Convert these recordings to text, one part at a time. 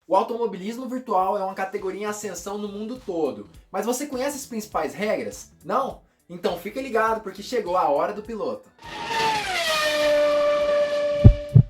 O automobilismo virtual é uma categoria em ascensão no mundo todo. Mas você conhece as principais regras? Não? Então fica ligado porque chegou a hora do piloto.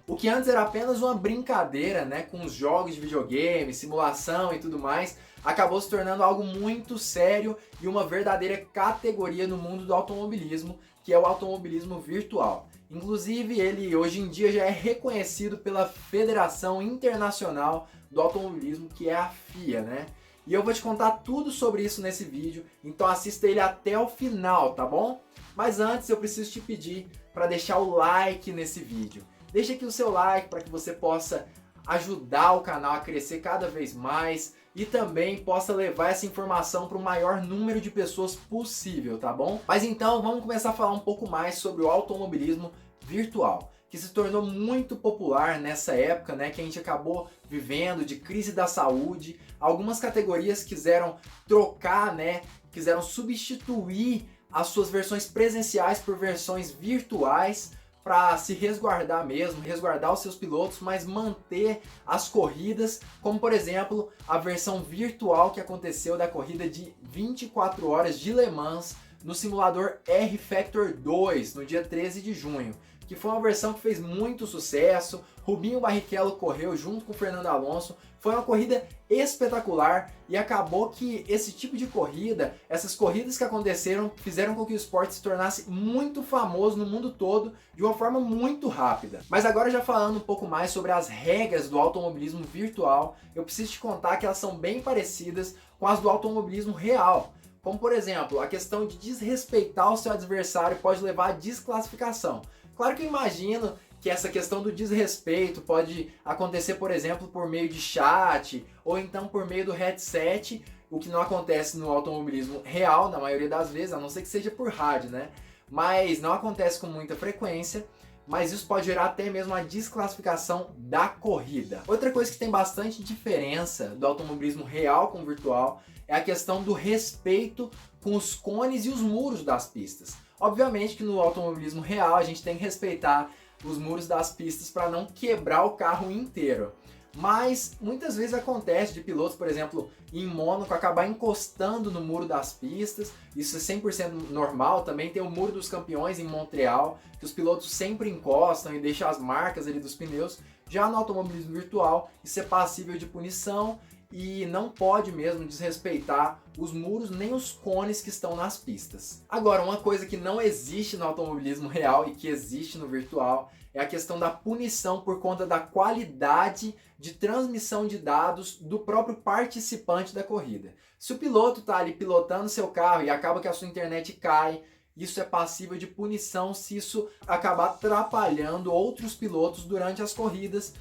O que antes era apenas uma brincadeira, né, com os jogos de videogame, simulação e tudo mais, acabou se tornando algo muito sério e uma verdadeira categoria no mundo do automobilismo, que é o automobilismo virtual. Inclusive, ele hoje em dia já é reconhecido pela Federação Internacional do Automobilismo, que é a FIA, né? E eu vou te contar tudo sobre isso nesse vídeo, então assista ele até o final, tá bom? Mas antes eu preciso te pedir para deixar o like nesse vídeo. Deixa aqui o seu like para que você possa ajudar o canal a crescer cada vez mais e também possa levar essa informação para o maior número de pessoas possível, tá bom? Mas então vamos começar a falar um pouco mais sobre o automobilismo virtual, que se tornou muito popular nessa época, né, que a gente acabou vivendo de crise da saúde. Algumas categorias quiseram trocar, né, quiseram substituir as suas versões presenciais por versões virtuais, para se resguardar mesmo, resguardar os seus pilotos, mas manter as corridas, como por exemplo a versão virtual que aconteceu da corrida de 24 horas de Le Mans no simulador R-Factor 2 no dia 13 de junho, que foi uma versão que fez muito sucesso. Rubinho Barrichello correu junto com o Fernando Alonso, foi uma corrida espetacular e acabou que esse tipo de corrida, essas corridas que aconteceram, fizeram com que o esporte se tornasse muito famoso no mundo todo de uma forma muito rápida. Mas agora, já falando um pouco mais sobre as regras do automobilismo virtual, eu preciso te contar que elas são bem parecidas com as do automobilismo real. Como por exemplo, a questão de desrespeitar o seu adversário pode levar à desclassificação. Claro que eu imagino que essa questão do desrespeito pode acontecer, por exemplo, por meio de chat ou então por meio do headset, o que não acontece no automobilismo real na maioria das vezes, a não ser que seja por rádio, né? Mas não acontece com muita frequência, mas isso pode gerar até mesmo a desclassificação da corrida. Outra coisa que tem bastante diferença do automobilismo real com o virtual é a questão do respeito com os cones e os muros das pistas. Obviamente que no automobilismo real a gente tem que respeitar os muros das pistas para não quebrar o carro inteiro. Mas muitas vezes acontece de pilotos, por exemplo, em Mônaco, acabar encostando no muro das pistas. Isso é 100% normal. Também tem o Muro dos Campeões em Montreal, que os pilotos sempre encostam e deixam as marcas ali dos pneus. Já no automobilismo virtual, isso é passível de punição e não pode mesmo desrespeitar os muros nem os cones que estão nas pistas. Agora, uma coisa que não existe no automobilismo real e que existe no virtual é a questão da punição por conta da qualidade de transmissão de dados do próprio participante da corrida. Se o piloto está ali pilotando seu carro e acaba que a sua internet cai, isso é passível de punição se isso acabar atrapalhando outros pilotos durante as corridas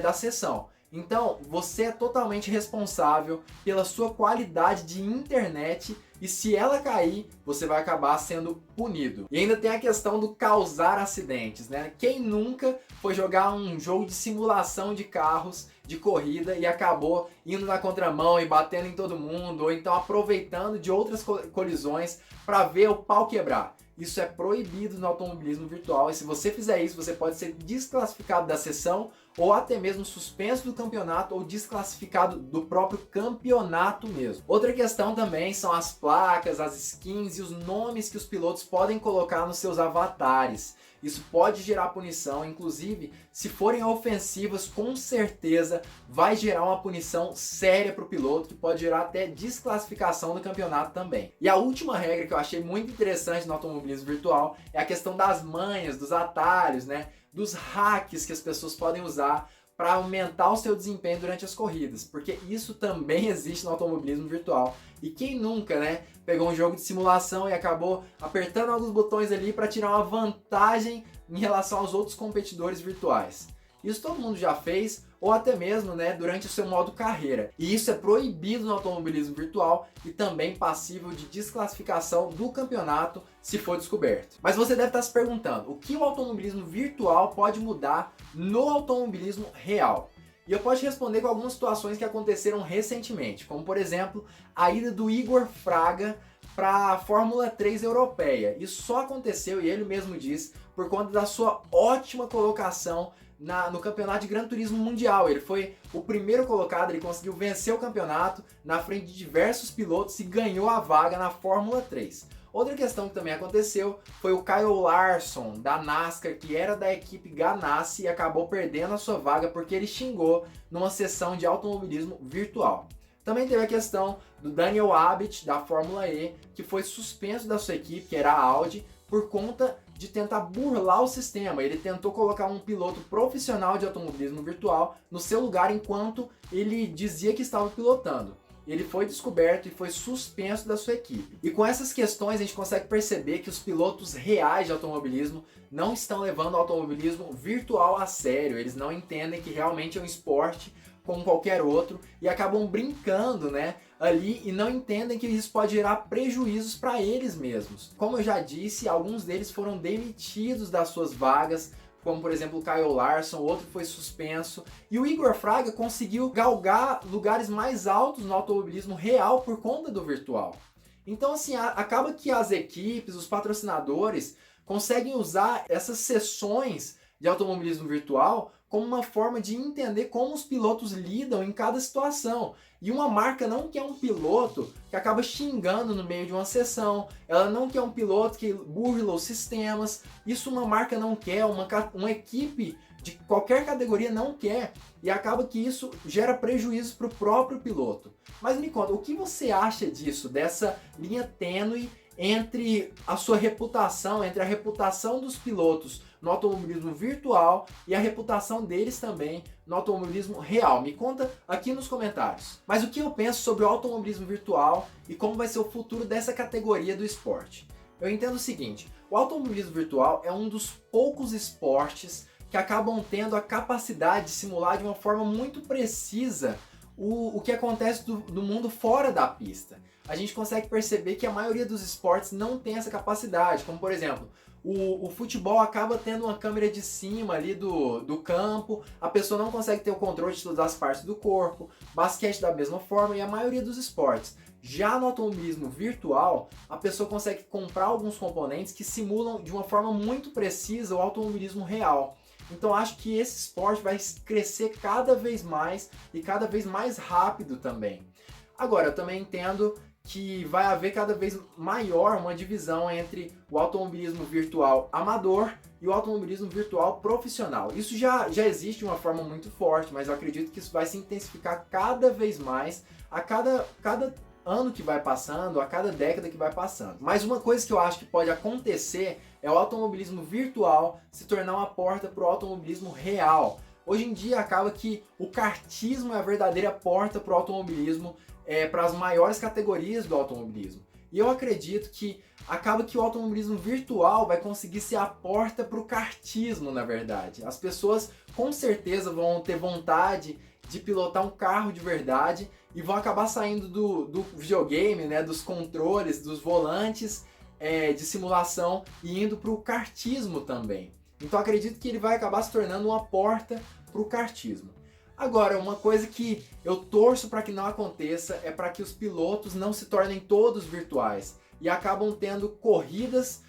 da sessão. Então, você é totalmente responsável pela sua qualidade de internet e se ela cair, você vai acabar sendo punido. E ainda tem a questão do causar acidentes, né? Quem nunca foi jogar um jogo de simulação de carros, de corrida, e acabou indo na contramão e batendo em todo mundo, ou então aproveitando de outras colisões para ver o pau quebrar? Isso é proibido no automobilismo virtual e se você fizer isso, você pode ser desclassificado da sessão ou até mesmo suspenso do campeonato ou desclassificado do próprio campeonato mesmo. Outra questão também são as placas, as skins e os nomes que os pilotos podem colocar nos seus avatares. Isso pode gerar punição, inclusive se forem ofensivas, com certeza vai gerar uma punição séria para o piloto, que pode gerar até desclassificação do campeonato também. E a última regra que eu achei muito interessante no automobilismo virtual é a questão das manhas, dos atalhos, né? Dos hacks que as pessoas podem usar para aumentar o seu desempenho durante as corridas, porque isso também existe no automobilismo virtual. E quem nunca, né, pegou um jogo de simulação e acabou apertando alguns botões ali para tirar uma vantagem em relação aos outros competidores virtuais? Isso todo mundo já fez, ou até mesmo, né, durante o seu modo carreira. E isso é proibido no automobilismo virtual e também passível de desclassificação do campeonato se for descoberto. Mas você deve estar se perguntando, o que o automobilismo virtual pode mudar no automobilismo real? E eu posso responder com algumas situações que aconteceram recentemente, como por exemplo, a ida do Igor Fraga para a Fórmula 3 europeia. Isso só aconteceu, e ele mesmo diz, por conta da sua ótima colocação no campeonato de Gran Turismo Mundial. Ele foi o primeiro colocado, ele conseguiu vencer o campeonato na frente de diversos pilotos e ganhou a vaga na Fórmula 3. Outra questão que também aconteceu foi o Kyle Larson, da NASCAR, que era da equipe Ganassi e acabou perdendo a sua vaga porque ele xingou numa sessão de automobilismo virtual. Também teve a questão do Daniel Abt, da Fórmula E, que foi suspenso da sua equipe, que era a Audi, por conta de tentar burlar o sistema. Ele tentou colocar um piloto profissional de automobilismo virtual no seu lugar enquanto ele dizia que estava pilotando. Ele foi descoberto e foi suspenso da sua equipe. E com essas questões a gente consegue perceber que os pilotos reais de automobilismo não estão levando o automobilismo virtual a sério. Eles não entendem que realmente é um esporte como qualquer outro e acabam brincando, né, ali e não entendem que isso pode gerar prejuízos para eles mesmos. Como eu já disse, alguns deles foram demitidos das suas vagas, como por exemplo o Kyle Larson, outro foi suspenso, e o Igor Fraga conseguiu galgar lugares mais altos no automobilismo real por conta do virtual. Então assim, acaba que as equipes, os patrocinadores conseguem usar essas sessões de automobilismo virtual como uma forma de entender como os pilotos lidam em cada situação. E uma marca não quer um piloto que acaba xingando no meio de uma sessão, ela não quer um piloto que burla os sistemas, isso uma marca não quer, uma equipe de qualquer categoria não quer, e acaba que isso gera prejuízo para o próprio piloto. Mas me conta, o que você acha disso, dessa linha tênue entre a sua reputação, entre a reputação dos pilotos no automobilismo virtual e a reputação deles também no automobilismo real? Me conta aqui nos comentários. Mas o que eu penso sobre o automobilismo virtual e como vai ser o futuro dessa categoria do esporte? Eu entendo o seguinte, o automobilismo virtual é um dos poucos esportes que acabam tendo a capacidade de simular de uma forma muito precisa o que acontece do mundo fora da pista. A gente consegue perceber que a maioria dos esportes não tem essa capacidade, como por exemplo, o futebol acaba tendo uma câmera de cima ali do campo, a pessoa não consegue ter o controle de todas as partes do corpo, basquete da mesma forma e a maioria dos esportes. Já no automobilismo virtual, a pessoa consegue comprar alguns componentes que simulam de uma forma muito precisa o automobilismo real. Então acho que esse esporte vai crescer cada vez mais e cada vez mais rápido também. Agora, eu também entendo que vai haver cada vez maior uma divisão entre o automobilismo virtual amador e o automobilismo virtual profissional. Isso já existe de uma forma muito forte, mas eu acredito que isso vai se intensificar cada vez mais a cada ano que vai passando, a cada década que vai passando. Mas uma coisa que eu acho que pode acontecer é o automobilismo virtual se tornar uma porta para o automobilismo real. Hoje em dia acaba que o kartismo é a verdadeira porta para o automobilismo, para as maiores categorias do automobilismo. E eu acredito que acaba que o automobilismo virtual vai conseguir ser a porta para o kartismo, na verdade. As pessoas com certeza vão ter vontade de pilotar um carro de verdade e vão acabar saindo do videogame, né, dos controles, dos volantes de simulação e indo para o kartismo também. Então acredito que ele vai acabar se tornando uma porta para o kartismo. Agora, uma coisa que eu torço para que não aconteça é para que os pilotos não se tornem todos virtuais e acabam tendo corridas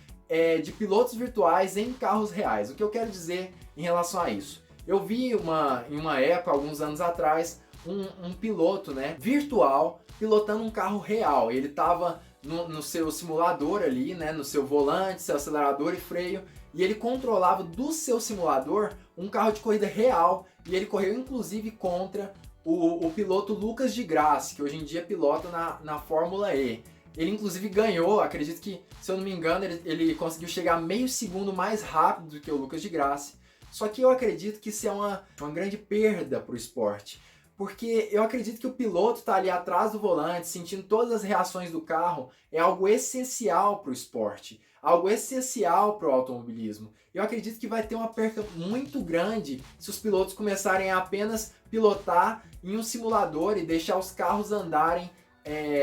de pilotos virtuais em carros reais. O que eu quero dizer em relação a isso? Eu vi em uma época, alguns anos atrás, um piloto, né, virtual pilotando um carro real. Ele estava no seu simulador ali, né, no seu volante, seu acelerador e freio, e ele controlava do seu simulador um carro de corrida real, e ele correu inclusive contra o piloto Lucas de Grassi, que hoje em dia pilota na Fórmula E. Ele inclusive ganhou, acredito que, se eu não me engano, ele conseguiu chegar meio segundo mais rápido do que o Lucas de Grassi. Só que eu acredito que isso é uma grande perda para o esporte, porque eu acredito que o piloto está ali atrás do volante, sentindo todas as reações do carro, é algo essencial para o esporte, algo essencial para o automobilismo. Eu acredito que vai ter uma perca muito grande se os pilotos começarem a apenas pilotar em um simulador e deixar os carros andarem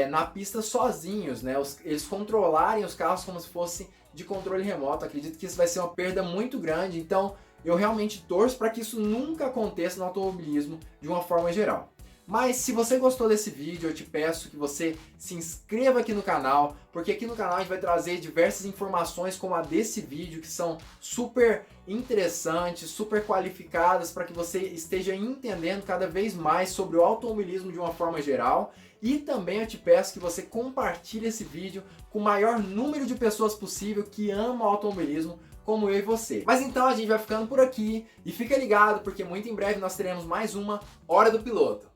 na pista sozinhos, né? Eles controlarem os carros como se fosse de controle remoto. Acredito que isso vai ser uma perda muito grande, então eu realmente torço para que isso nunca aconteça no automobilismo de uma forma geral. Mas se você gostou desse vídeo, eu te peço que você se inscreva aqui no canal, porque aqui no canal a gente vai trazer diversas informações como a desse vídeo, que são super interessantes, super qualificadas para que você esteja entendendo cada vez mais sobre o automobilismo de uma forma geral. E também eu te peço que você compartilhe esse vídeo com o maior número de pessoas possível que amam automobilismo, como eu e você. Mas então a gente vai ficando por aqui e fica ligado porque muito em breve nós teremos mais uma Hora do Piloto.